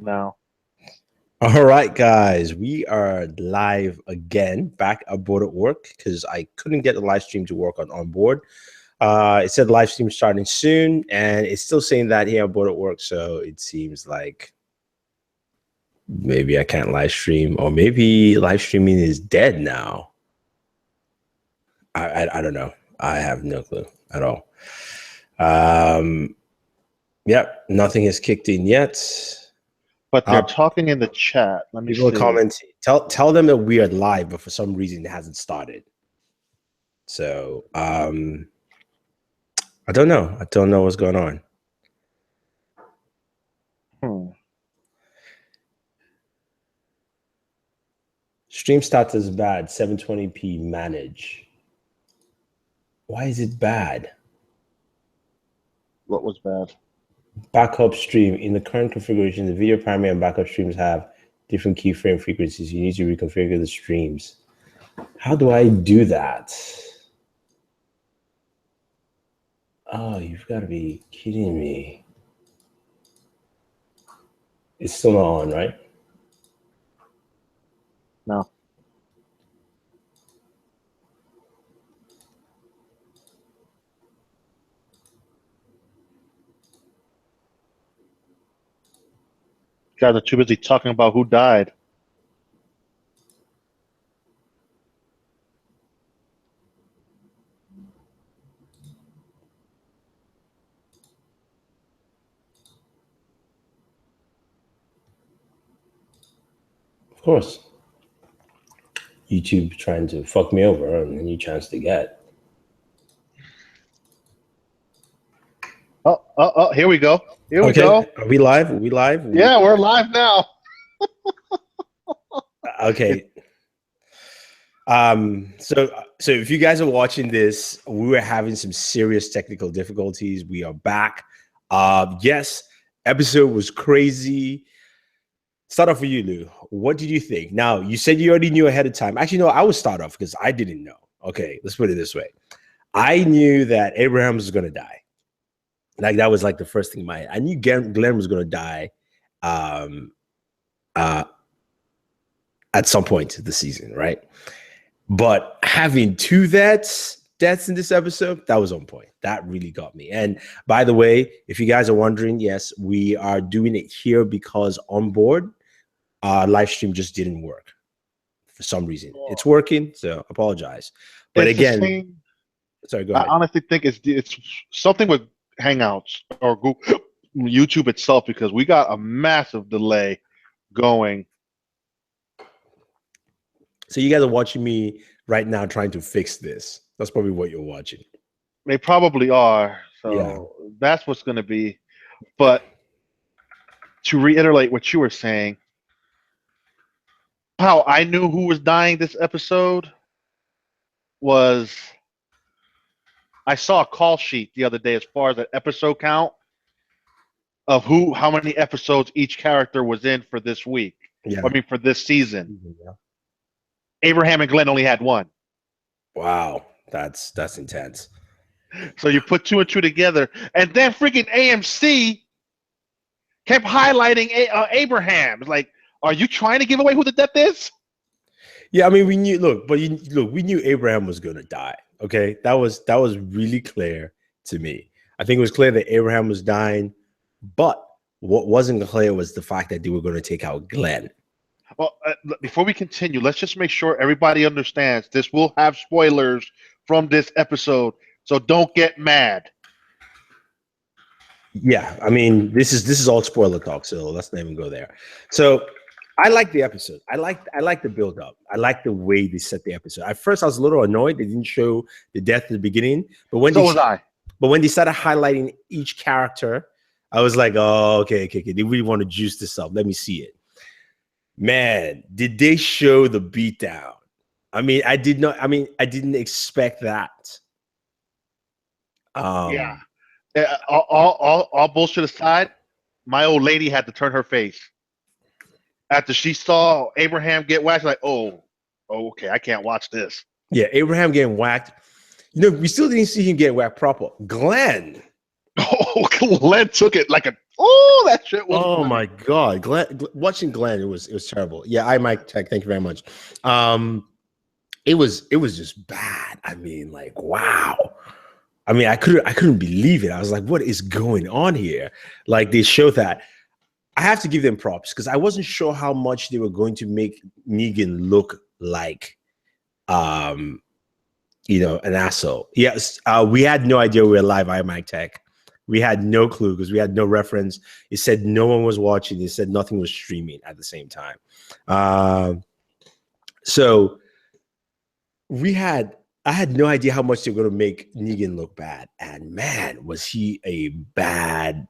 now. All right, guys, we are live again, back aboard at work because I couldn't get the live stream to work on OnBoored. It said live stream starting soon, and it's still saying that here aboard at work. So it seems like maybe I can't live stream, or maybe live streaming is dead now. I don't know. I have no clue at all. Yep, nothing has kicked in yet. But they're talking in the chat. Let me people see. Commenting. Tell them that we are live, but for some reason it hasn't started. So I don't know. I don't know what's going on. Stream status bad. 720p manage. Why is it bad? What was bad? Backup stream. In the current configuration, the video primary and backup streams have different keyframe frequencies. You need to reconfigure the streams. How do I do that? Oh, you've got to be kidding me. It's still not on, right? No. Guys are too busy talking about who died. Of course. YouTube trying to fuck me over and a new chance to get. Oh, here we go. Here we go. Are we live? Are we live? Yeah, we're live now. Okay. So if you guys are watching this, we were having some serious technical difficulties. We are back. Yes, episode was crazy. Start off with you, Lou. What did you think? Now, you said you already knew ahead of time. Actually, no, I would start off because I didn't know. Okay, let's put it this way. I knew that Abraham was going to die. Like, that was like the first thing in my head. I knew Glenn was going to die at some point of the season, right? But having two deaths in this episode, that was on point. That really got me. And by the way, if you guys are wondering, yes, we are doing it here because OnBoored live stream just didn't work for some reason. It's working, so apologize. But it's again, sorry, go ahead. I honestly think it's something with Hangouts or Google, YouTube itself, because we got a massive delay going. So you guys are watching me right now trying to fix this. That's probably what you're watching. They probably are. So yeah, that's what's going to be. But to reiterate what you were saying, how I knew who was dying this episode was I saw a call sheet the other day as far as the episode count of how many episodes each character was in for this week. Yeah. I mean, for this season. Yeah. Abraham and Glenn only had one. Wow, that's intense. So you put two and two together, and then freaking AMC kept highlighting Abraham. It's like, are you trying to give away who the death is? Yeah, I mean, we knew. We knew Abraham was going to die. Okay, that was really clear to me. I think it was clear that Abraham was dying, but what wasn't clear was the fact that they were going to take out Glenn. Well, before we continue, let's just make sure everybody understands this will have spoilers from this episode, so don't get mad. Yeah, I mean, this is all spoiler talk, so let's not even go there. So I like the episode. I like the build up. I like the way they set the episode. At first, I was a little annoyed they didn't show the death at the beginning, but when they started highlighting each character, I was like, oh, okay. They really want to juice this up. Let me see it. Man, did they show the beatdown? I mean, I didn't expect that. Yeah. All bullshit aside, my old lady had to turn her face after she saw Abraham get whacked. Like, oh, okay, I can't watch this. Yeah, Abraham getting whacked. You know, we still didn't see him get whacked proper. Glenn, Oh, Glenn took it like a. Oh, that shit was. Oh funny. my god, watching Glenn, it was terrible. Yeah, I Mike Tech, thank you very much. It was just bad. I mean, like, wow. I mean, I couldn't believe it. I was like, what is going on here? Like, they show that. I have to give them props because I wasn't sure how much they were going to make Negan look like an asshole. Yes, we had no idea we were live at Mike Tech. We had no clue because we had no reference. It said no one was watching. It said nothing was streaming at the same time. So I had no idea how much they were going to make Negan look bad. And man, was he a bad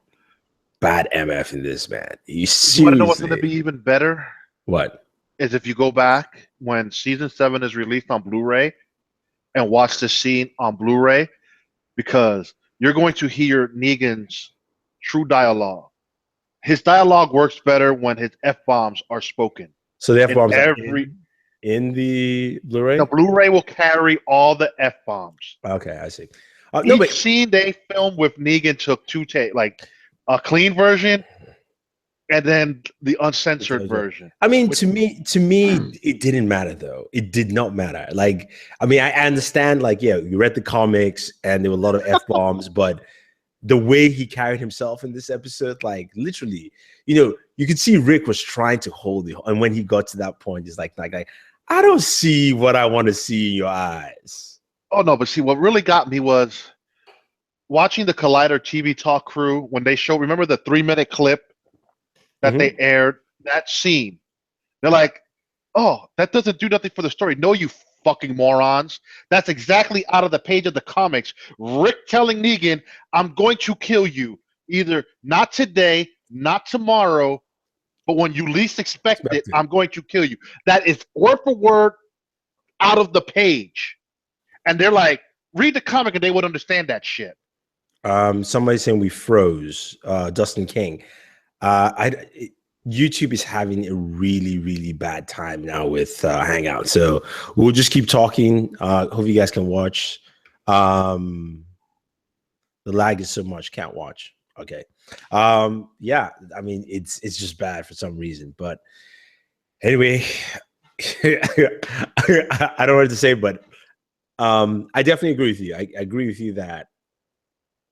MF in this, man. You want to know what's going to seriously. be even better? What? Is if you go back when season 7 is released on Blu-ray and watch the scene on Blu-ray, because you're going to hear Negan's true dialogue. His dialogue works better when his F-bombs are spoken. So the F-bombs are Every in the Blu-ray? the Blu-ray will carry all the F-bombs. Okay, I see. Each scene they filmed with Negan took two take, like a clean version and then the uncensored version. I mean, to me, it didn't matter though. It did not matter. Like, I mean, I understand, like, yeah, you read the comics and there were a lot of F-bombs, but the way he carried himself in this episode, like literally, you could see Rick was trying to hold it. And when he got to that point, he's like, I don't see what I want to see in your eyes. Oh no, but see, what really got me was watching the Collider TV Talk crew when they remember the 3-minute clip that they aired, that scene. They're like, oh, that doesn't do nothing for the story. No, you fucking morons. That's exactly out of the page of the comics. Rick telling Negan, I'm going to kill you. Either not today, not tomorrow, but when you least expect it, I'm going to kill you. That is word for word out of the page. And they're like, read the comic and they would understand that shit. Somebody's saying we froze. Dustin King. YouTube is having a really, really bad time now with Hangout. So we'll just keep talking. Hope you guys can watch. The lag is so much, can't watch. Okay. Yeah, I mean, it's just bad for some reason. But anyway, I don't know what to say, but I definitely agree with you. I agree with you that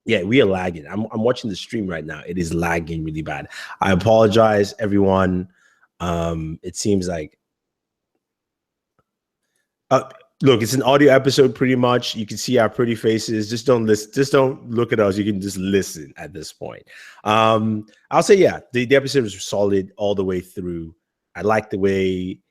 yeah, we are lagging. I'm watching the stream right now. It is lagging really bad. I apologize, everyone. It seems like look, it's an audio episode pretty much. You can see our pretty faces. Just don't listen, just don't look at us. You can just listen at this point. I'll say, yeah, the episode was solid all the way through. I like the way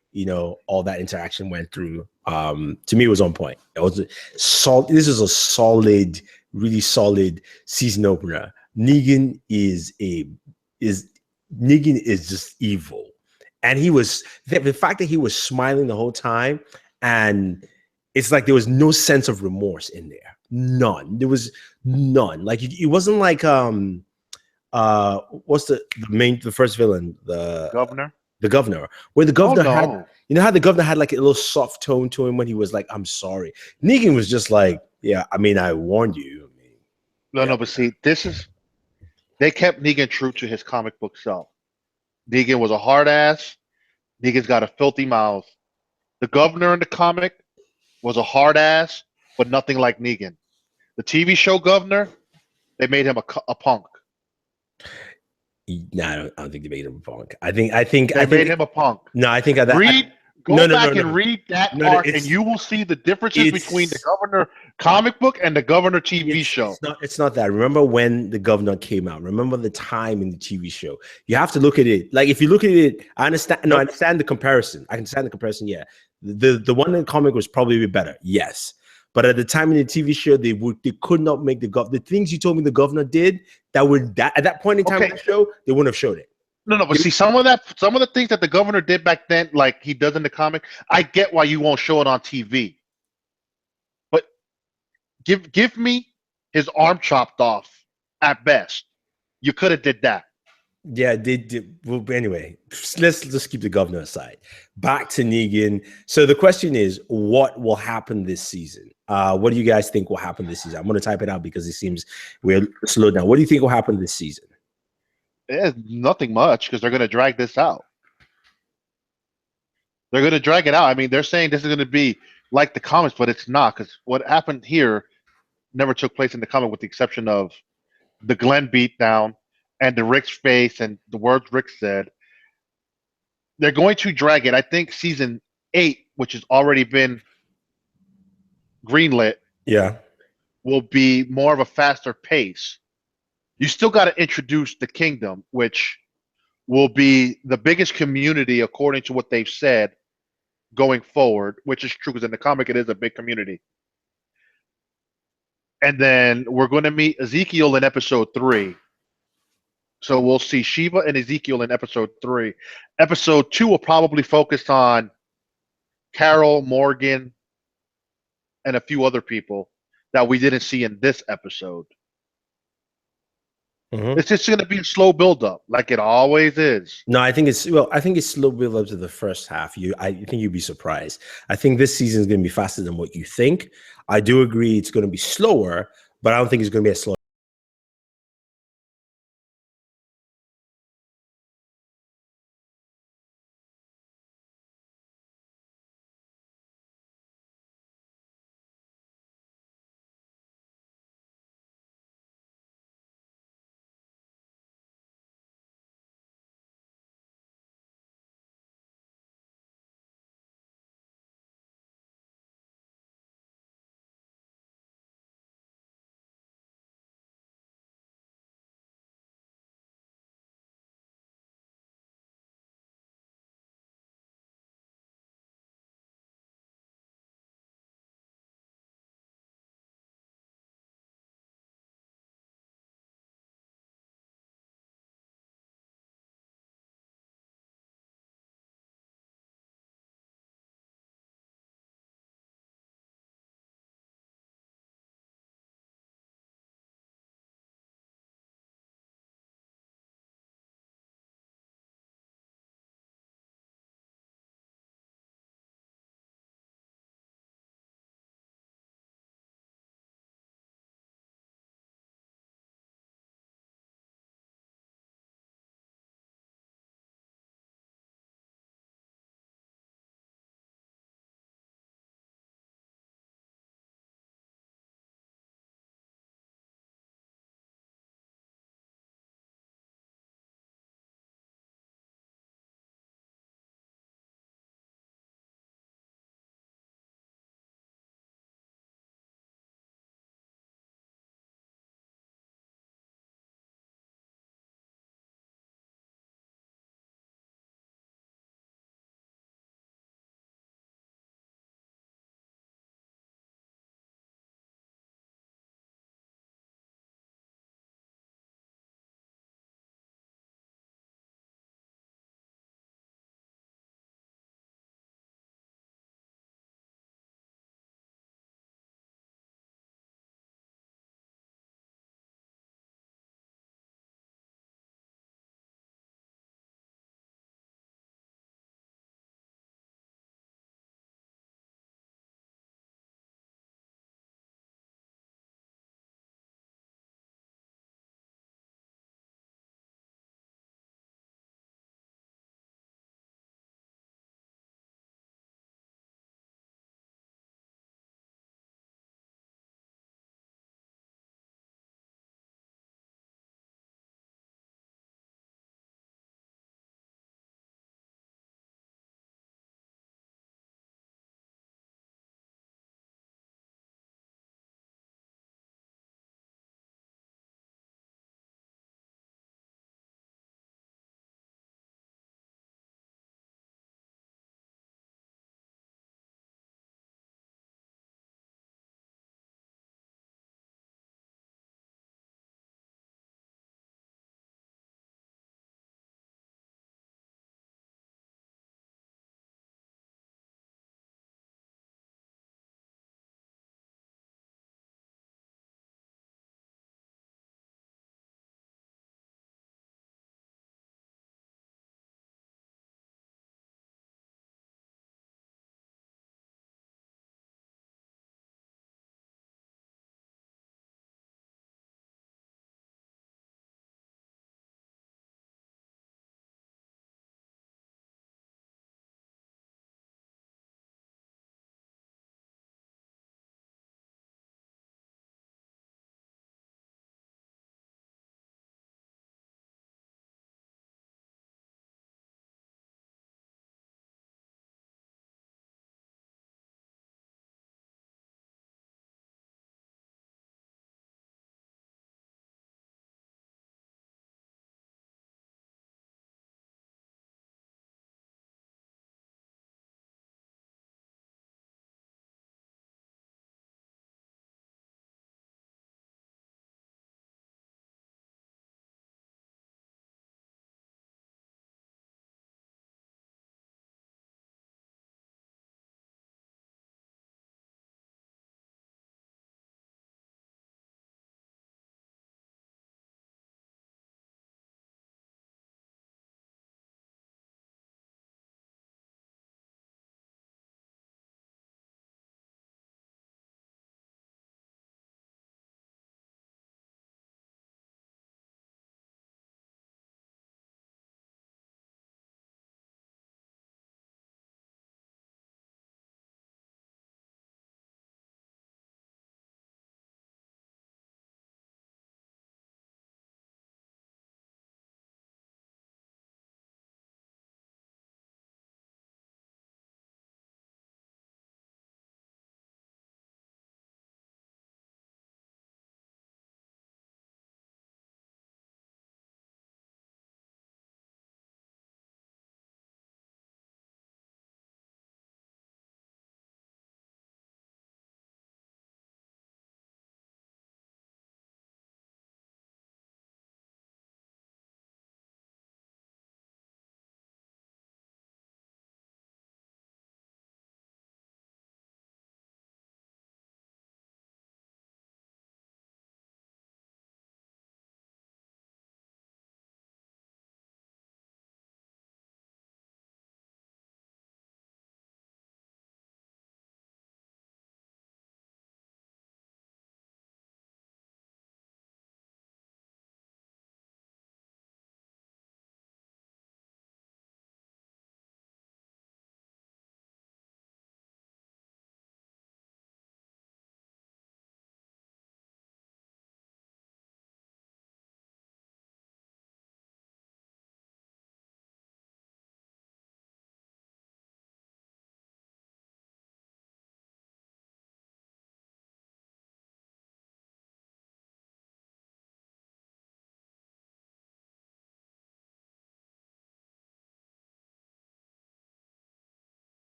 all that interaction went through. To me, it was on point. It was solid. This is a solid, really solid season opener. Negan is just evil, and he was the fact that he was smiling the whole time, and it's like there was no sense of remorse in there. None. There was none. Like it wasn't like what's the first villain, the governor, where the governor had, how the governor had like a little soft tone to him when he was like, I'm sorry. Negan was just like, yeah, I mean, I warned you. No, but see, they kept Negan true to his comic book self. Negan was a hard ass. Negan's got a filthy mouth. The governor in the comic was a hard ass, but nothing like Negan. The TV show governor, they made him a punk. No, I don't think they made him a punk. I think they made him a punk. No, I think that Go back and read that arc, and you will see the differences between the Governor comic book and the Governor TV show. It's not that. Remember when the Governor came out? Remember the time in the TV show? You have to look at it. Like if you look at it, I understand. No, I understand the comparison. I understand the comparison. Yeah, the one in the comic was probably a bit better. Yes, but at the time in the TV show, they could not make the things you told me the Governor did at that point in time in the show, they wouldn't have showed it. No, but see, some of the things that the governor did back then, like he does in the comic, I get why you won't show it on TV. But give me his arm chopped off at best. You could have did that. Yeah, they did. Well, anyway, let's just keep the governor aside. Back to Negan. So the question is, what will happen this season? What do you guys think will happen this season? I'm going to type it out because it seems we're slowed down. What do you think will happen this season? Nothing much because they're going to drag this out. They're going to drag it out. I mean, they're saying this is going to be like the comics, but it's not, because what happened here never took place in the comic, with the exception of the Glenn beatdown and the Rick's face and the words Rick said. They're going to drag it. I think season 8, which has already been greenlit, Yeah. will be more of a faster pace. You still got to introduce the kingdom, which will be the biggest community according to what they've said going forward, which is true because in the comic it is a big community. And then we're going to meet Ezekiel in episode 3. So we'll see Shiva and Ezekiel in episode 3. Episode 2 will probably focus on Carol, Morgan, and a few other people that we didn't see in this episode. It's just going to be a slow build-up, like it always is. No, I think it's slow build up to the first half. I think you'd be surprised. I think this season is going to be faster than what you think. I do agree it's going to be slower, but I don't think it's going to be as slow